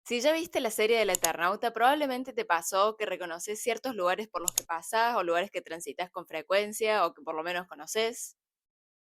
Si ya viste la serie del Eternauta, probablemente te pasó que reconoces ciertos lugares por los que pasás o lugares que transitas con frecuencia o que por lo menos conoces.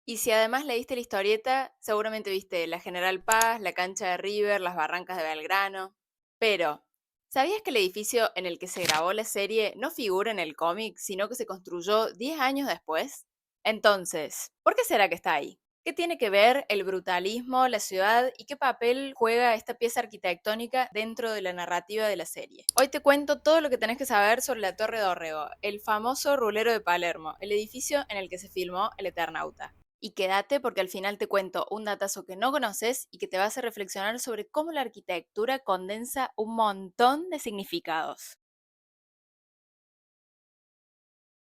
Y si además leíste la historieta, seguramente viste la General Paz, la cancha de River, las barrancas de Belgrano. Pero, ¿sabías que el edificio en el que se grabó la serie no figura en el cómic, sino que se construyó 10 años después? Entonces, ¿por qué será que está ahí? ¿Qué tiene que ver el brutalismo, la ciudad y qué papel juega esta pieza arquitectónica dentro de la narrativa de la serie? Hoy te cuento todo lo que tenés que saber sobre la Torre de Orrego, el famoso rulero de Palermo, el edificio en el que se filmó El Eternauta. Y quédate porque al final te cuento un datazo que no conoces y que te va a hacer reflexionar sobre cómo la arquitectura condensa un montón de significados.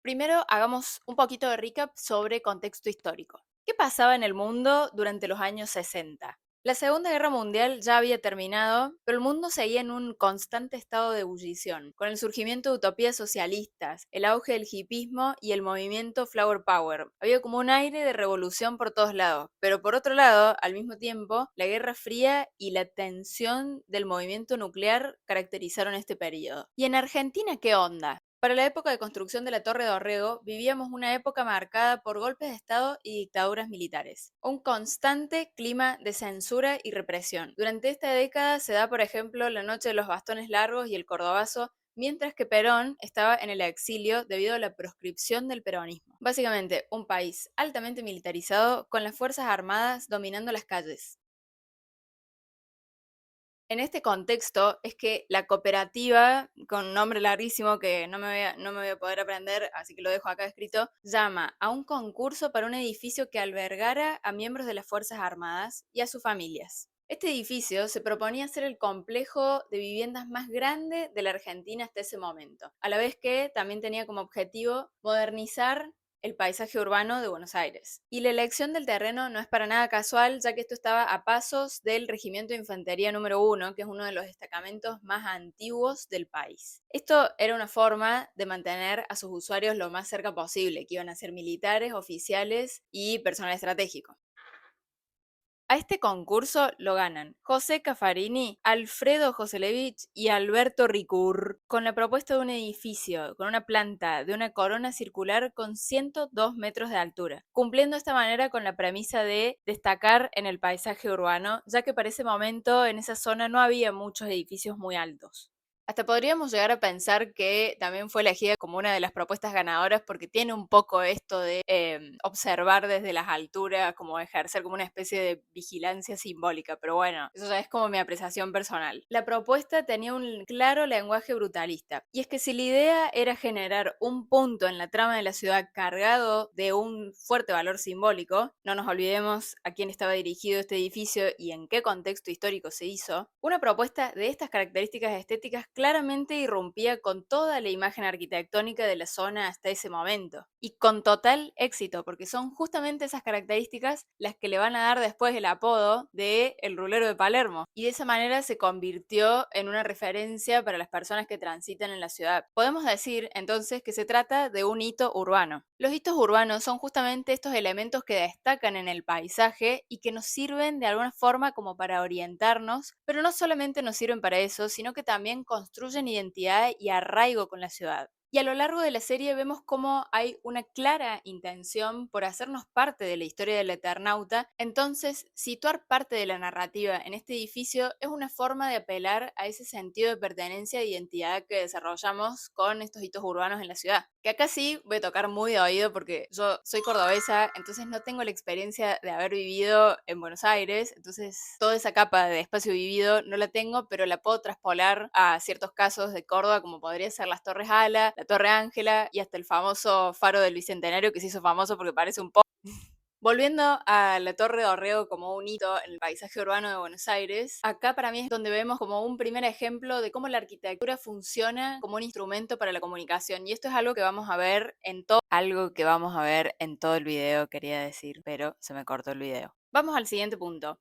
Primero, hagamos un poquito de recap sobre contexto histórico. ¿Qué pasaba en el mundo durante los años 60? La Segunda Guerra Mundial ya había terminado, pero el mundo seguía en un constante estado de ebullición, con el surgimiento de utopías socialistas, el auge del hipismo y el movimiento Flower Power. Había como un aire de revolución por todos lados, pero por otro lado, al mismo tiempo, la Guerra Fría y la tensión del movimiento nuclear caracterizaron este periodo. ¿Y en Argentina qué onda? Para la época de construcción de la Torre de Orrego, vivíamos una época marcada por golpes de Estado y dictaduras militares. Un constante clima de censura y represión. Durante esta década se da, por ejemplo, la Noche de los Bastones Largos y el Cordobazo, mientras que Perón estaba en el exilio debido a la proscripción del peronismo. Básicamente, un país altamente militarizado con las Fuerzas Armadas dominando las calles. En este contexto es que la cooperativa, con un nombre larguísimo que no me voy a poder aprender, así que lo dejo acá escrito, llama a un concurso para un edificio que albergara a miembros de las Fuerzas Armadas y a sus familias. Este edificio se proponía ser el complejo de viviendas más grande de la Argentina hasta ese momento, a la vez que también tenía como objetivo modernizar el paisaje urbano de Buenos Aires. Y la elección del terreno no es para nada casual, ya que esto estaba a pasos del Regimiento de Infantería número 1, que es uno de los destacamentos más antiguos del país. Esto era una forma de mantener a sus usuarios lo más cerca posible, que iban a ser militares, oficiales y personal estratégico. A este concurso lo ganan José Caffarini, Alfredo Joselevich y Alberto Ricur, con la propuesta de un edificio con una planta de una corona circular con 102 metros de altura, cumpliendo de esta manera con la premisa de destacar en el paisaje urbano, ya que para ese momento en esa zona no había muchos edificios muy altos. Hasta podríamos llegar a pensar que también fue elegida como una de las propuestas ganadoras porque tiene un poco esto de observar desde las alturas, como ejercer como una especie de vigilancia simbólica, pero bueno, eso ya es como mi apreciación personal. La propuesta tenía un claro lenguaje brutalista, y es que si la idea era generar un punto en la trama de la ciudad cargado de un fuerte valor simbólico, no nos olvidemos a quién estaba dirigido este edificio y en qué contexto histórico se hizo, una propuesta de estas características estéticas claramente irrumpía con toda la imagen arquitectónica de la zona hasta ese momento. Y con total éxito, porque son justamente esas características las que le van a dar después el apodo de El Rulero de Palermo. Y de esa manera se convirtió en una referencia para las personas que transitan en la ciudad. Podemos decir entonces que se trata de un hito urbano. Los hitos urbanos son justamente estos elementos que destacan en el paisaje y que nos sirven de alguna forma como para orientarnos, pero no solamente nos sirven para eso, sino que también construyen identidad y arraigo con la ciudad. Y a lo largo de la serie vemos cómo hay una clara intención por hacernos parte de la historia del Eternauta, entonces situar parte de la narrativa en este edificio es una forma de apelar a ese sentido de pertenencia e identidad que desarrollamos con estos hitos urbanos en la ciudad. Que acá sí voy a tocar muy de oído porque yo soy cordobesa, entonces no tengo la experiencia de haber vivido en Buenos Aires, entonces toda esa capa de espacio vivido no la tengo, pero la puedo traspolar a ciertos casos de Córdoba, como podría ser las Torres Ala, la Torre Ángela y hasta el famoso Faro del Bicentenario que se hizo famoso porque parece un Volviendo a la Torre de Orrego como un hito en el paisaje urbano de Buenos Aires, acá para mí es donde vemos como un primer ejemplo de cómo la arquitectura funciona como un instrumento para la comunicación. Y esto es algo que vamos a ver en todo el video, quería decir, pero se me cortó el video. Vamos al siguiente punto.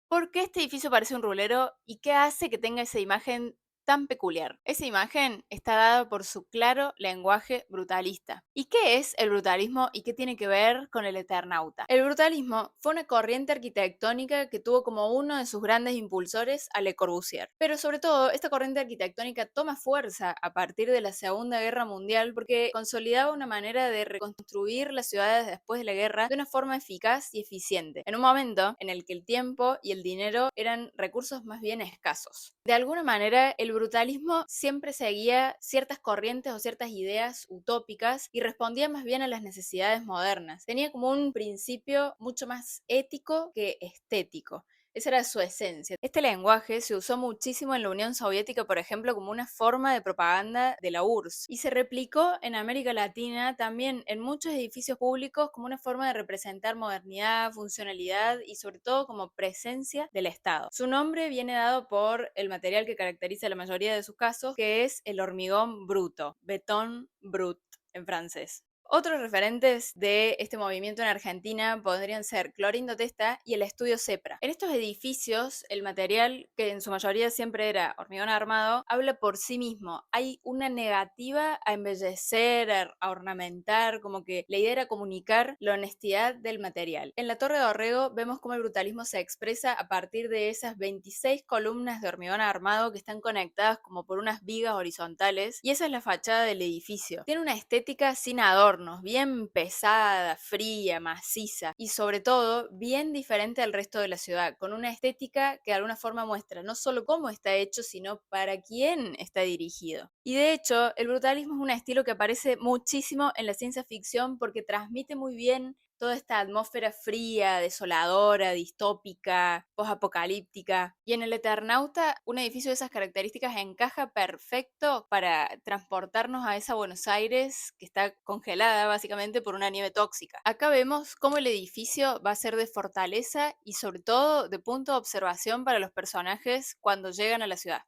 ¿Por qué este edificio parece un rulero y qué hace que tenga esa imagen tan peculiar. Esa imagen está dada por su claro lenguaje brutalista. ¿Y qué es el brutalismo y qué tiene que ver con el Eternauta? El brutalismo fue una corriente arquitectónica que tuvo como uno de sus grandes impulsores a Le Corbusier. Pero sobre todo, esta corriente arquitectónica toma fuerza a partir de la Segunda Guerra Mundial porque consolidaba una manera de reconstruir las ciudades después de la guerra de una forma eficaz y eficiente, en un momento en el que el tiempo y el dinero eran recursos más bien escasos. De alguna manera, el brutalismo siempre seguía ciertas corrientes o ciertas ideas utópicas y respondía más bien a las necesidades modernas. Tenía como un principio mucho más ético que estético. Esa era su esencia. Este lenguaje se usó muchísimo en la Unión Soviética, por ejemplo, como una forma de propaganda de la URSS, y se replicó en América Latina también en muchos edificios públicos como una forma de representar modernidad, funcionalidad y sobre todo como presencia del Estado. Su nombre viene dado por el material que caracteriza la mayoría de sus casos, que es el hormigón bruto, béton brut en francés. Otros referentes de este movimiento en Argentina podrían ser Clorindo Testa y el Estudio Cepra. En estos edificios, el material, que en su mayoría siempre era hormigón armado, habla por sí mismo. Hay una negativa a embellecer, a ornamentar, como que la idea era comunicar la honestidad del material. En la Torre de Orrego vemos cómo el brutalismo se expresa a partir de esas 26 columnas de hormigón armado que están conectadas como por unas vigas horizontales, y esa es la fachada del edificio. Tiene una estética sin adorno, bien pesada, fría, maciza y sobre todo bien diferente al resto de la ciudad, con una estética que de alguna forma muestra no solo cómo está hecho, sino para quién está dirigido. Y de hecho, el brutalismo es un estilo que aparece muchísimo en la ciencia ficción porque transmite muy bien toda esta atmósfera fría, desoladora, distópica, posapocalíptica. Y en el Eternauta, un edificio de esas características encaja perfecto para transportarnos a esa Buenos Aires que está congelada básicamente por una nieve tóxica. Acá vemos cómo el edificio va a ser de fortaleza y sobre todo de punto de observación para los personajes cuando llegan a la ciudad.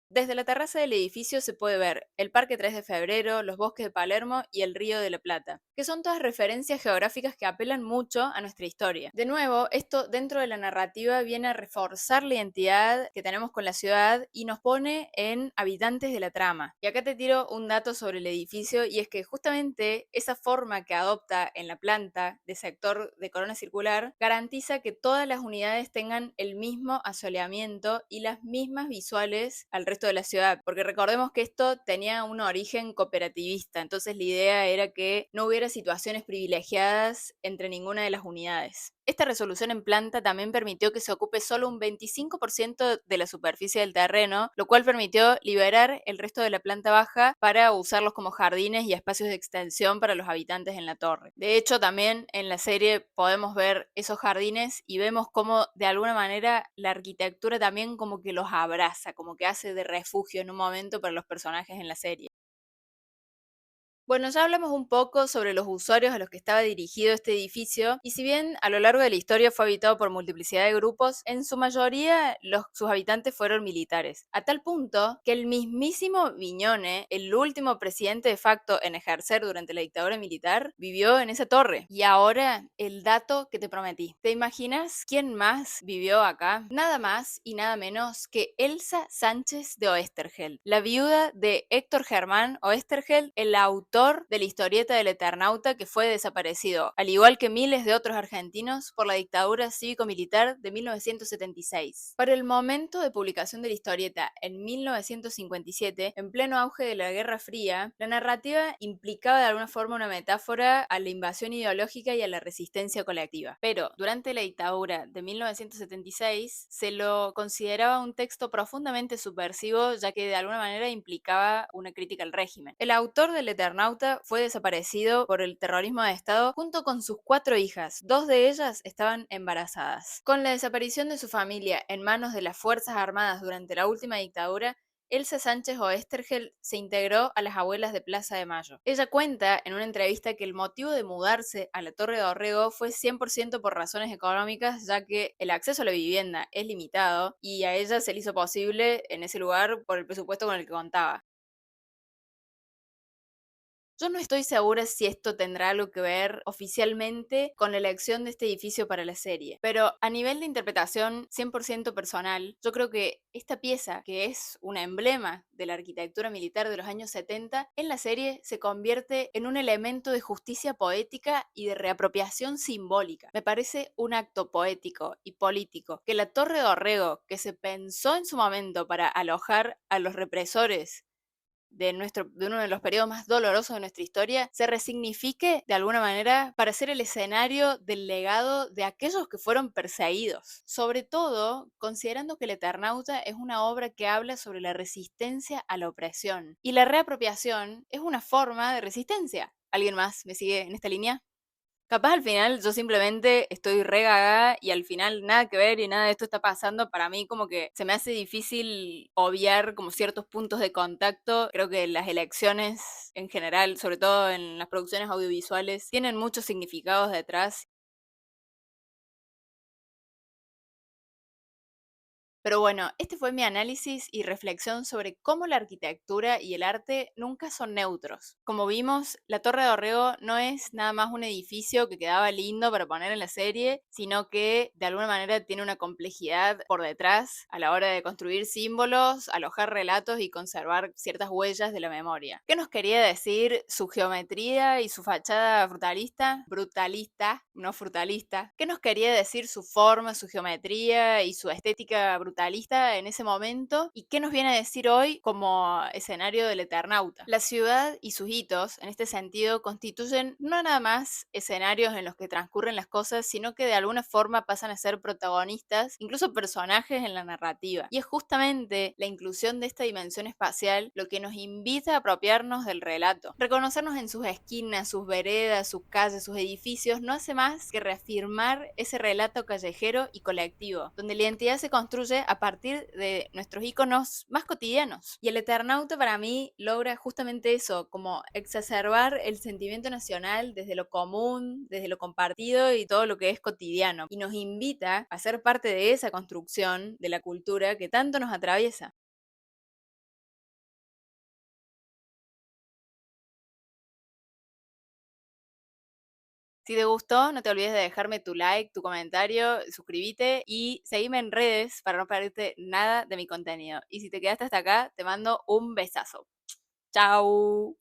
Desde la terraza del edificio se puede ver el Parque 3 de Febrero, los bosques de Palermo y el Río de la Plata, que son todas referencias geográficas que apelan mucho a nuestra historia. De nuevo, esto dentro de la narrativa viene a reforzar la identidad que tenemos con la ciudad y nos pone en habitantes de la trama. Y acá te tiro un dato sobre el edificio, y es que justamente esa forma que adopta en la planta de sector de corona circular garantiza que todas las unidades tengan el mismo asoleamiento y las mismas visuales al resto de la ciudad, porque recordemos que esto tenía un origen cooperativista, entonces la idea era que no hubiera situaciones privilegiadas entre ninguna de las unidades. Esta resolución en planta también permitió que se ocupe solo un 25% de la superficie del terreno, lo cual permitió liberar el resto de la planta baja para usarlos como jardines y espacios de extensión para los habitantes en la torre. De hecho, también en la serie podemos ver esos jardines y vemos cómo de alguna manera la arquitectura también como que los abraza, como que hace de refugio en un momento para los personajes en la serie. Bueno, ya hablamos un poco sobre los usuarios a los que estaba dirigido este edificio, y si bien a lo largo de la historia fue habitado por multiplicidad de grupos, en su mayoría sus habitantes fueron militares, a tal punto que el mismísimo Viñone, el último presidente de facto en ejercer durante la dictadura militar, vivió en esa torre. Y ahora, el dato que te prometí. ¿Te imaginas quién más vivió acá? Nada más y nada menos que Elsa Sánchez de Oesterheld, la viuda de Héctor Germán Oesterheld, el autor de la historieta del Eternauta que fue desaparecido, al igual que miles de otros argentinos, por la dictadura cívico-militar de 1976. Para el momento de publicación de la historieta, en 1957, en pleno auge de la Guerra Fría, la narrativa implicaba de alguna forma una metáfora a la invasión ideológica y a la resistencia colectiva. Pero durante la dictadura de 1976 se lo consideraba un texto profundamente subversivo, ya que de alguna manera implicaba una crítica al régimen. El autor del Eternauta fue desaparecido por el terrorismo de Estado junto con sus 4 hijas. 2 de ellas estaban embarazadas. Con la desaparición de su familia en manos de las Fuerzas Armadas durante la última dictadura, Elsa Sánchez Oesterheld se integró a las Abuelas de Plaza de Mayo. Ella cuenta en una entrevista que el motivo de mudarse a la Torre de Orrego fue 100% por razones económicas, ya que el acceso a la vivienda es limitado y a ella se le hizo posible en ese lugar por el presupuesto con el que contaba. Yo no estoy segura si esto tendrá algo que ver oficialmente con la elección de este edificio para la serie, pero a nivel de interpretación 100% personal, yo creo que esta pieza, que es un emblema de la arquitectura militar de los años 70, en la serie se convierte en un elemento de justicia poética y de reapropiación simbólica. Me parece un acto poético y político que la Torre de Orrego, que se pensó en su momento para alojar a los represores de uno de los periodos más dolorosos de nuestra historia, se resignifique de alguna manera para ser el escenario del legado de aquellos que fueron perseguidos. Sobre todo, considerando que El Eternauta es una obra que habla sobre la resistencia a la opresión. Y la reapropiación es una forma de resistencia. ¿Alguien más me sigue en esta línea? Capaz al final yo simplemente estoy re gaga y al final nada que ver y nada de esto está pasando. Para mí como que se me hace difícil obviar como ciertos puntos de contacto. Creo que las elecciones en general, sobre todo en las producciones audiovisuales, tienen muchos significados detrás. Pero bueno, este fue mi análisis y reflexión sobre cómo la arquitectura y el arte nunca son neutros. Como vimos, la Torre de Orrego no es nada más un edificio que quedaba lindo para poner en la serie, sino que de alguna manera tiene una complejidad por detrás a la hora de construir símbolos, alojar relatos y conservar ciertas huellas de la memoria. ¿Qué nos quería decir su geometría y su fachada brutalista? Brutalista, no frutalista. ¿Qué nos quería decir su forma, su geometría y su estética brutalista en ese momento? ¿Y qué nos viene a decir hoy como escenario del Eternauta? La ciudad y sus hitos, en este sentido, constituyen no nada más escenarios en los que transcurren las cosas, sino que de alguna forma pasan a ser protagonistas, incluso personajes en la narrativa. Y es justamente la inclusión de esta dimensión espacial lo que nos invita a apropiarnos del relato. Reconocernos en sus esquinas, sus veredas, sus calles, sus edificios, no hace más que reafirmar ese relato callejero y colectivo, donde la identidad se construye a partir de nuestros iconos más cotidianos. Y el Eternauta para mí logra justamente eso, como exacerbar el sentimiento nacional desde lo común, desde lo compartido y todo lo que es cotidiano. Y nos invita a ser parte de esa construcción de la cultura que tanto nos atraviesa. Si te gustó, no te olvides de dejarme tu like, tu comentario, suscríbete y seguime en redes para no perderte nada de mi contenido. Y si te quedaste hasta acá, te mando un besazo. Chao.